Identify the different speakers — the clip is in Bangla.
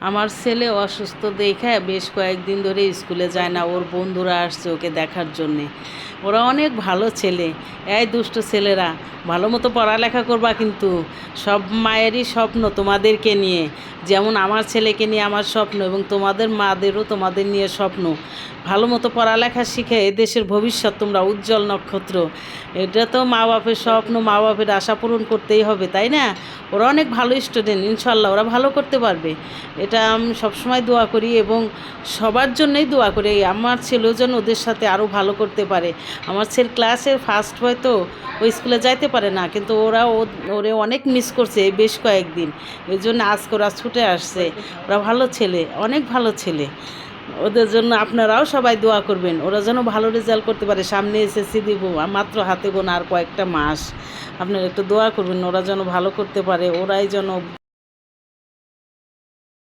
Speaker 1: আমার ছেলে অসুস্থ দেখে বেশ কয়েকদিন ধরে স্কুলে যায় না। ওর বন্ধুরা আসছে ওকে দেখার জন্যে। ওরা অনেক ভালো ছেলে। এই দুষ্ট ছেলেরা, ভালো মতো পড়ালেখা করবা কিন্তু। সব মায়েরই স্বপ্ন তোমাদেরকে নিয়ে, যেমন আমার ছেলেকে নিয়ে আমার স্বপ্ন, এবং তোমাদের মাদেরও তোমাদের নিয়ে স্বপ্ন। ভালো মতো পড়ালেখা শিখে এদেশের ভবিষ্যৎ তোমরা উজ্জ্বল নক্ষত্র। এটা তো মা বাপের স্বপ্ন, মা বাপের আশা পূরণ করতেই হবে, তাই না? ওরা অনেক ভালো স্টুডেন্ট, ইনশাল্লাহ ওরা ভালো করতে পারবে। এটা আমি সবসময় দোয়া করি এবং সবার জন্যই দোয়া করি আমার ছেলেও যেন ওদের সাথে আরও ভালো করতে পারে। আমার ছেলে ক্লাসে ফার্স্ট হয়তো ওই স্কুলে যাইতে পারে না, কিন্তু ওরে অনেক মিস করছে এই বেশ কয়েকদিন। এই জন্য আজকে ওরা ছুটে আসছে। ওরা ভালো ছেলে, অনেক ভালো ছেলে। ওদের জন্য আপনারাও সবাই দোয়া করবেন, ওরা যেন ভালো রেজাল্ট করতে পারে। সামনে এসএসসি দিব, মাত্র হাতে গোনা আর কয়েকটা মাস। আপনারা একটু দোয়া করবেন ওরা যেন ভালো করতে পারে, ওরাই যেন